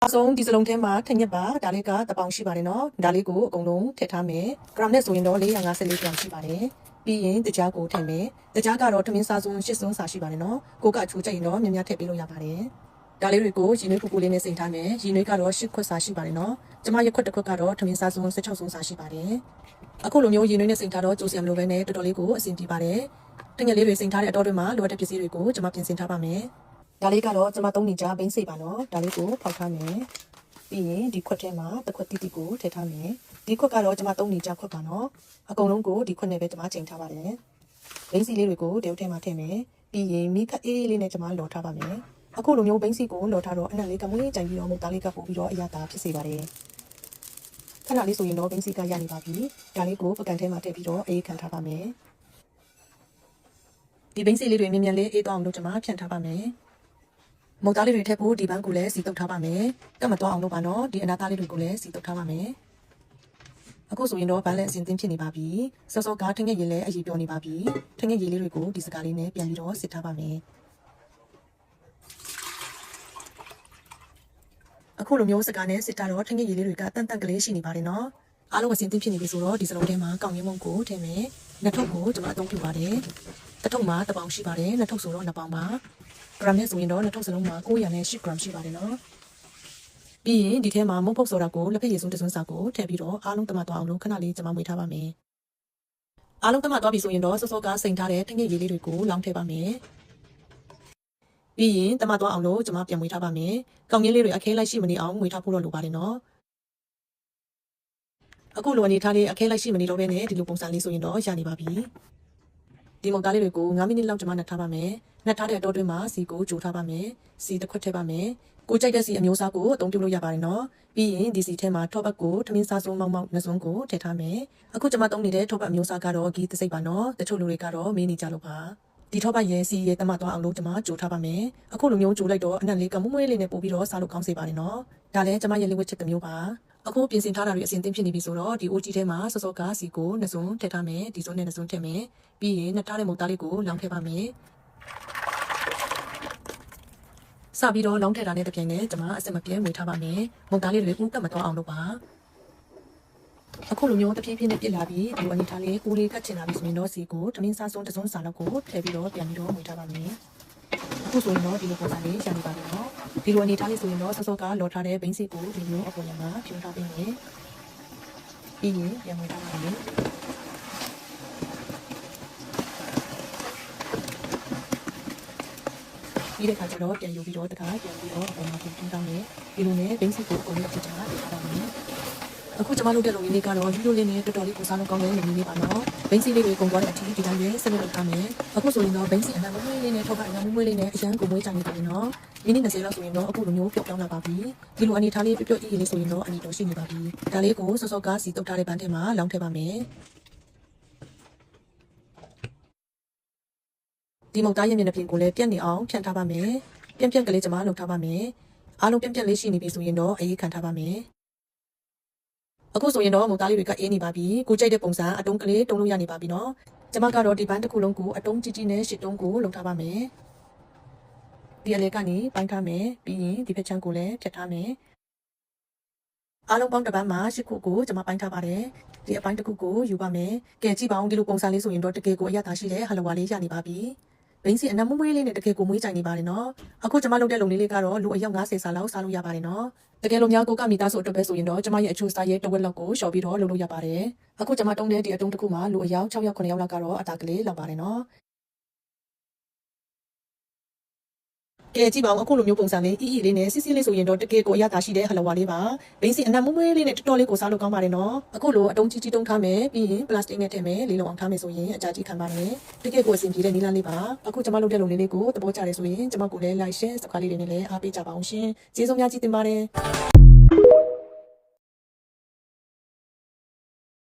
ဆုံးဒီစလုံးထဲမှာထက်ညက်ပါဒါလေးကတပေါင်ရှိပါတယ်နော်ဒါလေးကိုအကုန်လုံးထည့်ထားမယ်ဂရမ်နဲ့ဆိုရင်တော့454 gram ရှိပါတယ်ပြီးရင်တကြားကိုထည့်မယ်တကြားကတော့ထမင်းစားစုံ8စုံစာရှိပါတယ်နော်ကိုကအချိုးကျရင်တော့များများထည့်ပေးလို့ရပါတယ်ဒါလေးတွေကိုရည်နွေးပူပူလေးနဲ့စိမ်ထားမယ်ရည်နွေးကတော့10ခွက်စာရှိပါတယ်နော်ကျမရက်ခွက်တစ်ခွက်ကတော့ထမင်းစားစုံ16စုံစာရှိပါတယ်အခုလိုမျိုးရည်နွေးနဲ့စိမ်ထားတော့ကြိုးစရာမလိုဘဲနဲ့တော်တော်လေးကိုအဆင်ပြေပါတယ်တငယ်လေးတွေစိမ်ထားတဲ့အတော်တွေမှာလိုအပ်တဲ့ပစ္စည်းတွေကိုကျမပြင်ဆင်ထားပါမယ်ဒါလေးကတော့ကျမ3နေကြဘိန်းစိတ်ပါနော်ဒါလေးကိုဖောက်ထားမယ်ပြီးရင်ဒီခွက်ထဲမှာတစ်ခွက်တိတိကိုထည့်ထားမယ်ဒီခွက်ကတော့ကျမ3နေကြခွက်ပါနော်အကုန်လုံးကိုဒီခွက်နဲ့ပဲကျမချိန်ထားပါတယ်ဘိန်းစီလေးတွေကိုတရုတ်ထဲမှာထည့်မယ်ပြီးရင်မိခက်အေးလေးနဲ့ကျမလော်ထားပါမယ်အခုလိုမျိုးဘိန်းစီကိုလော်ထားတော့အနက်လေးကမွေးကြိုင်ပြီးတော့မုတ်သားလေးကပို့ပြီးတော့အရသာဖြစ်စေပါတယ်ခဏလေးဆိုရင်တော့ဘိန်းစီကရနေပါပြီဒါလေးကိုပကံထဲမှာထည့်ပြီးတော့အေးခံထားပါမယ်ဒီဘိန်းစီလေးတွေမြင်မြန်လေးအေးသွားအောင်လို့ကျမဖြန့်ထားပါမယ်မုတ်သားလေးတွေထည့်ဖို့ဒီပန်းကိုလည်းစီတုပ်ထားပါမယ်ကတ်မသွားအောင်လုပ်ပါနော်ဒီအနာသားလေးတွေကိုလည်းစီတုပ်ထားပါမယ်အခုဆိုရင်တော့ဘန်းလည်းအစင်သင်းဖြစ်နေပါပြီစောစောကထငက်ရည်လည်းအရေးပြောနေပါပြီထငက်ရည်လေးတွေကိုဒီစကားလေးနဲ့ပြန်ပြီးတော့စစ်ထားပါမယ်အခုလိုမျိုးစကားနဲ့စစ်တာတော့ထငက်ရည်လေးတွေကတန့်တန့်ကလေးရှိနေပါတယ်နော်အားလုံးအစင်သင်းဖြစ်နေပြီဆိုတော့ဒီစလုံးထဲမှာကောင်းရင်းမုံကိုထည့်မယ်နှစ်ထုပ်ကိုကျွန်မအသုံးပြုပါတယ်တစ်ထုပ်မှာတစ်ပေါင်ရှိပါတယ်နှစ်ထုပ်ဆိုတော့2ပေါင်ပါဂရမ်နဲ့ဆိုရင်တော့နှစ်ထုပ်စလုံးမှာ908 gram ရှိပါတယ်နော်ပြီးရင်ဒီထဲမှာမုတ်ဖုတ်ဆိုတာကိုလက်ဖက်ရည်စုံတစ်စွန်းစာကိုထည့်ပြီးတော့အားလုံးတမသွားအောင်လို့ခဏလေးကျွန်မမွေထားပါမယ်အားလုံးတမသွားပြီဆိုရင်တော့စောစောကစိန်ထားတဲ့ထငယ်ရည်လေးတွေကိုလောင်းထည့်ပါမယ်ပြီးရင်တမသွားအောင်လို့ကျွန်မပြန်မွေထားပါမယ်ကောင်းရင်းလေးတွေအခဲလိုက်ရှိမနေအောင်မွေထားဖို့တော့လိုပါတယ်နော်အခုလိုအနေထားလေးအခဲလိုက်ရှိမနေတော့ဘဲနဲ့ဒီလိုပုံစံလေးဆိုရင်တော့ရနေပါပြီဒီမုတ်သားလေးတွေကို9မိနစ်လောက်ကျွန်မနှက်ထားပါမယ်နှက်ထားတဲ့အတောအတွင်းမှာစီကိုဂျိုထားပါမယ်စီတစ်ခွက်ထည့်ပါမယ်ကိုကြိုက်တဲ့စီအမျိုးအစားကိုအသုံးပြုလို့ရပါတယ်နော်ပြီးရင်ဒီစီထဲမှာထောပတ်ကိုထမင်းစားစုံမောက်မောက်နှစုံကိုထည့်ထားမယ်အခုကျွန်မသုံးနေတဲ့ထောပတ်အမျိုးအစားကတော့ဂီသစိတ်ပါနော်တချို့လူတွေကတော့မင်းနေကြလို့ပါဒီထောပတ်ရဲ့စီရဲ့တမသွားအောင်လို့ကျွန်မဂျိုထားပါမယ်အခုလိုမျိုးဂျိုလိုက်တော့အနက်လေးကမွေးမွေးလေးနဲ့ပို့ပြီးတော့စားလို့ကောင်းစေပါတယ်နော်ဒါလည်းကျွန်မရဲ့လေးဝက်ချက်တစ်မျိုးပါအခုပြင်ဆင်ထားတာတွေအစင်သင်းဖြစ်နေပြီဆိုတော့ဒီအိုကြီးထဲမှာစောစောကစီကိုနှစုံထည့်ထားမယ်ဒီစုံနဲ့နှစုံထည့်မယ်ပြီးရင်နှထားတဲ့မုတ်သားလေးကိုလောင်းထည့်ပါမယ်စပြီးတော့လောင်းထည့်တာနဲ့တပြိုင်နက်ကျွန်မအစင်မပြဲမွေထားပါမယ်မုတ်သားလေးတွေဥကတ်မသွားအောင်လုပ်ပါအခုလိုမျိုးတဖြည်းဖြည်းနဲ့ပြစ်လာပြီးဒီအနေထားလေးကိုလေးကတ်ချင်လာပြီဆိုရင်တော့စီကိုတမင်းစားစုံတစ်စုံစာလောက်ကိုထည့်ပြီးတော့ပြန်ပြီးတော့မွေထားပါမယ်အခုဆိုရင်တော့ဒီလိုပုံစံလေးရှာနေပါပြီနော်ဒီလိုအနေထားလေးဆိုရင်တော့စောစောကလော်ထားတဲ့ဘိန်းစီကိုဒီလိုအပေါ်ရမှာဖြုံထားပေးမယ်ပြီးရင်ပြန်မွေထားပါမယ်ပြီးတဲ့အခါကျတော့ပြန်ယူပြီးတော့တခါပြန်ပြီးတော့အပေါ်မှာပြင်တောင်းမယ်ဒီလိုနဲ့ဘိန်းစီကိုအကုန်လုံးပြင်ချတာထားပါမယ်အခုကျွန်မတို့တဲ့လူလေးကတော့ရိုးရိုးလေးနဲ့တော်တော်လေးကိုစားလို့ကောင်းတဲ့လူလေးပါနော်ဘိန်းစီလေးတွေကုန်သွားတဲ့အထိဒီတိုင်းပဲဆက်လုပ်ထားမယ်အခုဆိုရင်တော့ဘိန်းစီအနံမွေးလေးနဲ့ထောက်ကအနံမွေးလေးနဲ့အရန်ကိုမွေးကြနေပြီနော်မိနစ်20လောက်ဆိုရင်တော့အခုလိုမျိုးပြုတ်ပြောင်းလာပါပြီဒီလိုအနေထားလေးပြုတ်အေးလေးဆိုရင်တော့အနီတော်ရှိနေပါပြီဒါလေးကိုစောစောကစီတုတ်ထားတဲ့ပန်းထဲမှာလောင်းထည့်ပါမယ်ဒီမုတ်သားရဲ့မျက်နှာပြင်ကိုလည်းပြက်နေအောင်ဖြန့်ထားပါမယ်ပြန့်ကလေးကျွန်မလုပ်ထားပါမယ်အားလုံးပြန့်လေးရှိနေပြီဆိုရင်တော့အေးခံထားပါမယ်အခုဆိုရင်တော့မုတ်သားလေးတွေကအေးနေပါပြီကိုကြိုက်တဲ့ပုံစံအတုံးကလေးတုံးလို့ရနေပါပြီနော်ကျွန်မကတော့ဒီပန်းတစ်ခုလုံးကိုအတုံးကြီးကြီးနဲ့ရှစ်တုံးကိုလုပ်ထားပါမယ်ဒီအလဲကနေပိုင်းထားမယ်ပြီးရင်ဒီဖက်ချမ်းကိုလည်းဖြတ်ထားမယ်အားလုံးပေါင်းတစ်ပန်းမှာရှစ်ခုကိုကျွန်မပိုင်းထားပါတယ်ဒီအပိုင်းတစ်ခုကိုယူပါမယ်ကဲကြည့်ပါဦးဒီလိုပုံစံလေးဆိုရင်တော့တကယ်ကိုအရသာရှိတဲ့ဟလဝါလေးရနေပါပြီဘိန်းစီအနံမွေးလေးနဲ့တကယ်ကိုမွေးကြိုင်နေပါတယ်နော်အခုကျွန်မလုပ်တဲ့လုံလေးကတော့လူအယောက်90စာလောက်စားလို့ရပါတယ်နော်တကယ်လို့များကိုကမိသားစုအတွက်ပဲဆိုရင်တော့ကျွန်မရဲ့အချိုးစားရဲ့တဝက်လောက်ကိုရှော့ပြီးတော့လုပ်လို့ရပါတယ်အခုကျွန်မတုံးတဲ့ဒီအတုံးတစ်ခုမှာလူအယောက်6ယောက်9ယောက်လောက်ကတော့အတာကလေးလောက်ပါတယ်နော်ကဲကြည့်ပါဦးအခုလိုမျိုးပုံစံလေးအီလေးနဲ့စစ်စစ်လေးဆိုရင်တော့တကယ်ကိုအရသာရှိတဲ့ဟလဝါလေးပါဘိန်းစီအနံမွေးလေးနဲ့တော်တော်လေးကိုစားလို့ကောင်းပါတယ်နော်အခုလိုအတုံးကြီးတုံးထားမယ်ပြီးရင်ပလတ်စတစ်နဲ့ထည့်မယ်လေးလုံးအောင်ထားမယ်ဆိုရင်အကြကြီးခံပါတယ်တကယ်ကိုအဆင်ပြေတဲ့နီလာလေးပါအခုကျွန်မလုပ်တဲ့လုံလေးလေးကိုသဘောကျတယ်ဆိုရင်ကျွန်မကိုလည်း like share subscribe လေးတွေနဲ့လည်းအားပေးကြပါအောင်ရှင်ကျေးဇူးများကြီးတင်ပါတယ်